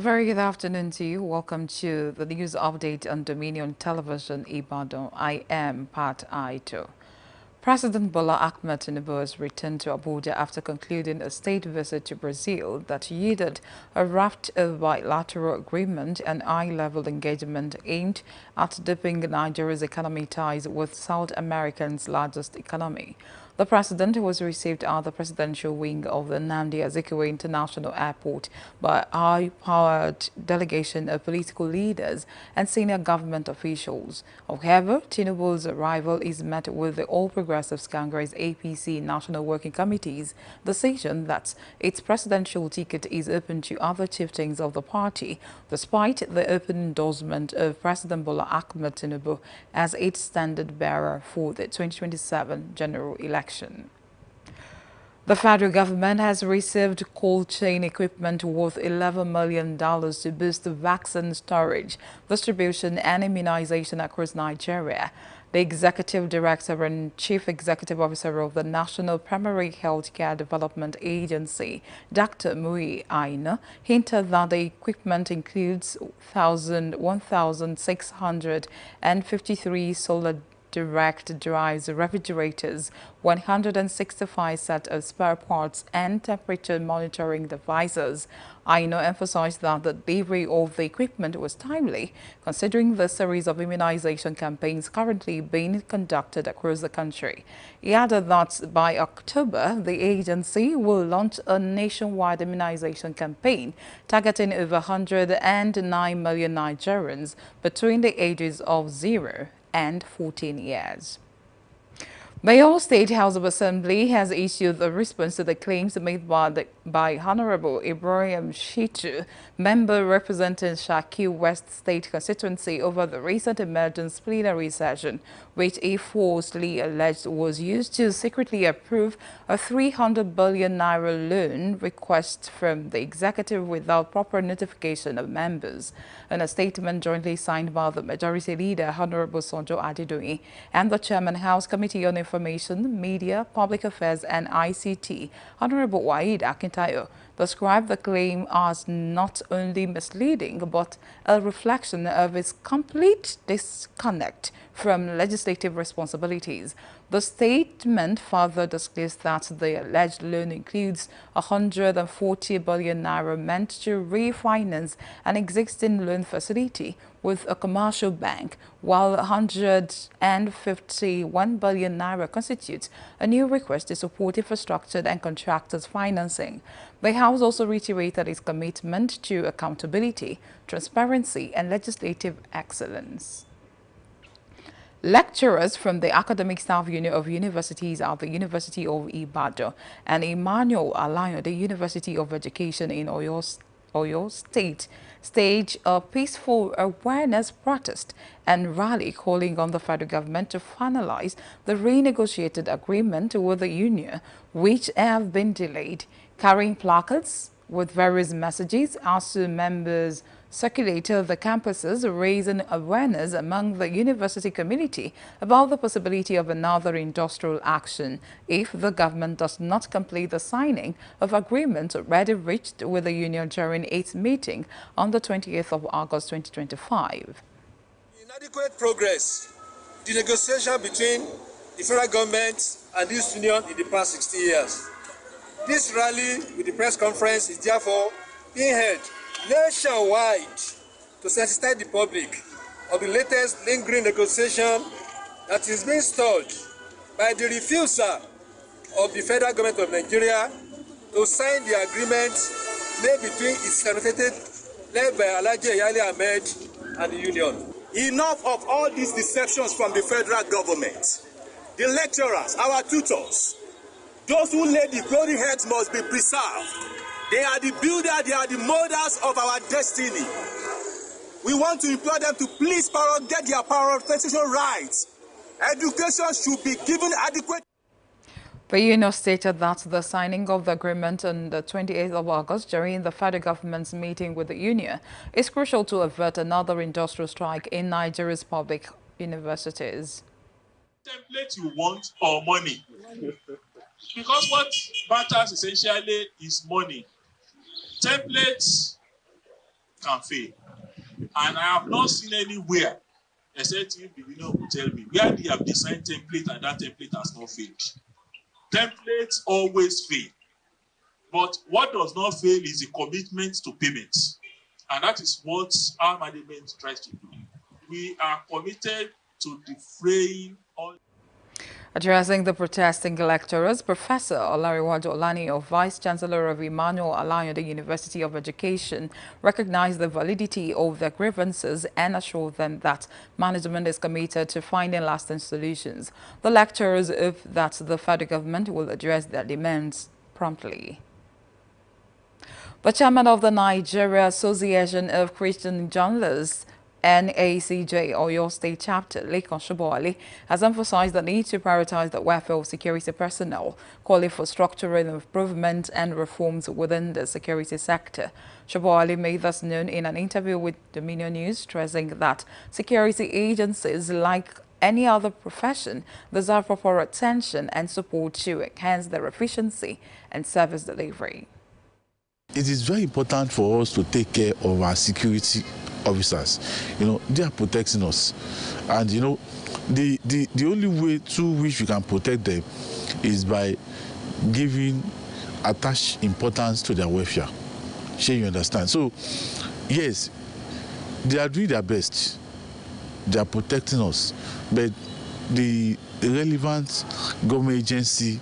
very good afternoon to you. Welcome to the news update on Dominion Television Ibadan. I am Pat Aito. President Bola Ahmed Tinubu has returned to Abuja after concluding a state visit to Brazil that yielded a raft of bilateral agreement and high-level engagement aimed at deepening Nigeria's economic ties with South America's largest economy. The president was received at the presidential wing of the Nnamdi Azikiwe International Airport by a high-powered delegation of political leaders and senior government officials. However, Tinubu's arrival is met with the All Progressives Congress APC National Working Committee's decision that its presidential ticket is open to other chieftains of the party, despite the open endorsement of President Bola Ahmed Tinubu as its standard-bearer for the 2027 general election. The federal government has received cold chain equipment worth $11 million to boost vaccine storage, distribution and immunization across Nigeria. The Executive Director and Chief Executive Officer of the National Primary Healthcare Development Agency, Dr. Mui Aina, hinted that the equipment includes 1,653 solar direct drives refrigerators, 165 sets of spare parts and temperature monitoring devices. Aino emphasized that the delivery of the equipment was timely, considering the series of immunization campaigns currently being conducted across the country. He added that by October, the agency will launch a nationwide immunization campaign targeting over 109 million Nigerians between the ages of 0 and 14 years. Mayor State House of Assembly has issued a response to the claims made by Honorable Ibrahim Shitu, member representing Shaki West State constituency, over the recent emergence plenary session, which he falsely alleged was used to secretly approve a 300 billion naira loan request from the executive without proper notification of members. In a statement jointly signed by the Majority Leader, Honorable Sonjo Adedoyin, and the Chairman House Committee on Information, Media, Public Affairs and ICT, Honorable Waheed Akintayo, described the claim as not only misleading but a reflection of its complete disconnect from legislative responsibilities. The statement further disclosed that the alleged loan includes 140 billion naira meant to refinance an existing loan facility with a commercial bank, while 151 billion naira constitutes a new request to support infrastructure and contractors financing. The House also reiterated its commitment to accountability, transparency and legislative excellence. Lecturers from the Academic Staff Union of Universities at the University of Ibadan and Emmanuel Alayo, the University of Education in Oyo State, staged a peaceful awareness protest and rally calling on the federal government to finalize the renegotiated agreement with the union, which have been delayed. Carrying placards with various messages, ASU members circulated the campuses, raising awareness among the university community about the possibility of another industrial action if the government does not complete the signing of agreements already reached with the union during its meeting on the 28th of August 2025. Inadequate progress, the negotiation between the federal government and this union in the past 60 years. This rally with the press conference is therefore being held nationwide to sensitize the public of the latest lingering negotiation that is being stalled by the refusal of the federal government of Nigeria to sign the agreement made between its representative led by Alhaji Iyale Ahmed and the union. Enough of all these deceptions from the federal government. The lecturers, our tutors, those who lay the glory heads must be preserved. They are the builders, they are the molders of our destiny. We want to implore them to please get their prioritization rights. Education should be given adequate. The union stated that the signing of the agreement on the 28th of August during the federal government's meeting with the union is crucial to avert another industrial strike in Nigeria's public universities. Template you want or money? Because what matters essentially is money. Templates can fail. And I have not seen anywhere, except if the union will tell me, where they have designed template and that template has not failed. Templates always fail. But what does not fail is the commitment to payments. And that is what our management tries to do. We are committed to defraying all. Addressing the protesting electors, Professor Olariwaju Olaniyan, Vice-Chancellor of Emmanuel Alayande University of Education, recognized the validity of their grievances and assured them that management is committed to finding lasting solutions. The lecturers hope that the federal government will address their demands promptly. The chairman of the Nigeria Association of Christian Journalists, NACJ Oyo State Chapter, Lekan Shobowale, has emphasized the need to prioritize the welfare of security personnel, calling for structural improvement and reforms within the security sector. Shobowale made this known in an interview with Dominion News, stressing that security agencies, like any other profession, deserve proper attention and support to enhance their efficiency and service delivery. It is very important for us to take care of our security officers. They are protecting us, and the only way through which we can protect them is by giving attached importance to their welfare. Sure, you understand? So yes, they are doing their best, they are protecting us, but the relevant government agency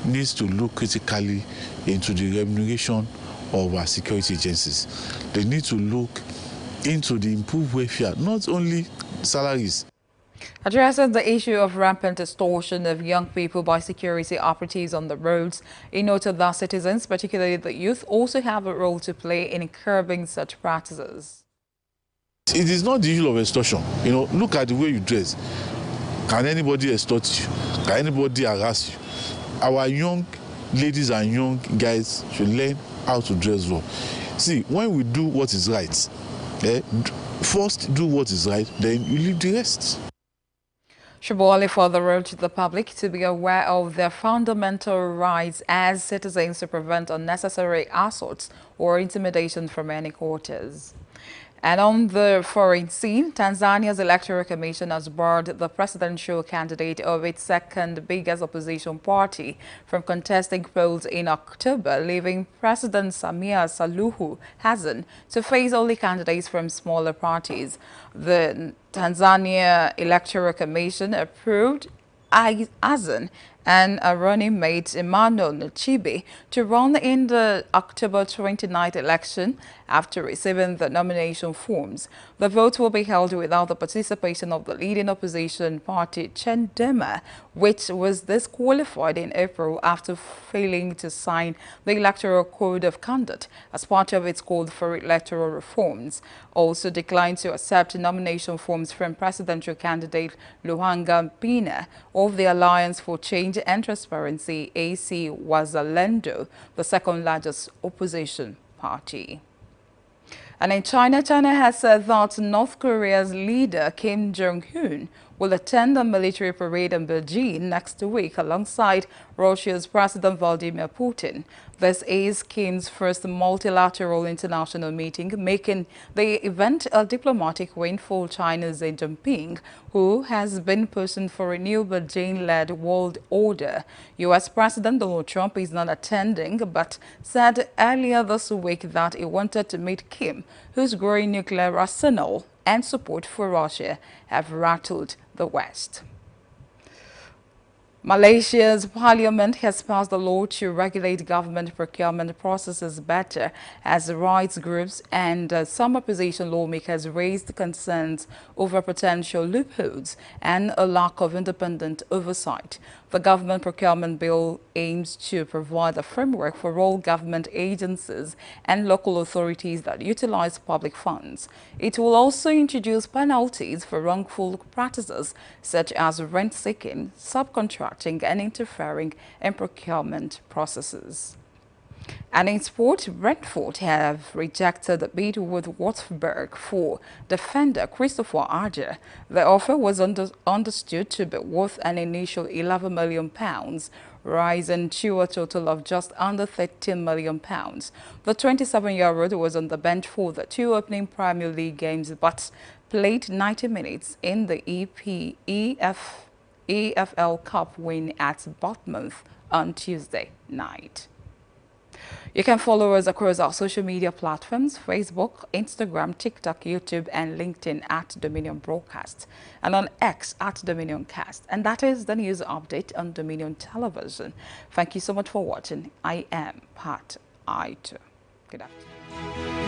needs to look critically into the remuneration of our security agencies. They need to look into the improved welfare, not only salaries. Addressing the issue of rampant extortion of young people by security operatives on the roads, he noted that citizens, particularly the youth, also have a role to play in curbing such practices. It is not the issue of extortion. Look at the way you dress. Can anybody extort you? Can anybody harass you? Our young ladies and young guys should learn how to dress well. See, when we do what is right, first do what is right, then you leave the rest. Shobowale further urged the public to be aware of their fundamental rights as citizens to prevent unnecessary assaults or intimidation from any quarters. And on the foreign scene, Tanzania's Electoral Commission has barred the presidential candidate of its second biggest opposition party from contesting polls in October, leaving President Samia Suluhu Hassan to face only candidates from smaller parties. The Tanzania Electoral Commission approved Hassan and a running mate, Emmanuel Nchibi, to run in the October 29th election after receiving the nomination forms. The vote will be held without the participation of the leading opposition party, Chadema, which was disqualified in April after failing to sign the Electoral Code of Conduct as part of its call for electoral reforms. Also declined to accept nomination forms from presidential candidate Luhanga Mpina of the Alliance for Change and Transparency, AC Wazalendo, the second largest opposition party. And in China has said that North Korea's leader Kim Jong-un will attend a military parade in Beijing next week alongside Russia's President Vladimir Putin. This is Kim's first multilateral international meeting, making the event a diplomatic win for China's Xi Jinping, who has been pushing for a new Beijing-led world order. U.S. President Donald Trump is not attending, but said earlier this week that he wanted to meet Kim, whose growing nuclear arsenal and support for Russia have rattled the West. Malaysia's parliament has passed a law to regulate government procurement processes better as rights groups and some opposition lawmakers raised concerns over potential loopholes and a lack of independent oversight. The government procurement bill aims to provide a framework for all government agencies and local authorities that utilize public funds. It will also introduce penalties for wrongful practices such as rent-seeking, subcontracting, and interfering in procurement processes. And in sport, Brentford have rejected the bid with Watford for defender Christopher Archer. The offer was understood to be worth an initial £11 million. rising to a total of just under £13 million. The 27-year-old was on the bench for the two opening Premier League games but played 90 minutes in the EFL Cup win at Bournemouth on Tuesday night. You can follow us across our social media platforms: Facebook, Instagram, TikTok, YouTube, and LinkedIn at Dominion Broadcast, and on X at Dominion Cast. And that is the news update on Dominion Television. Thank you so much for watching. I am Pat Aito. Good afternoon.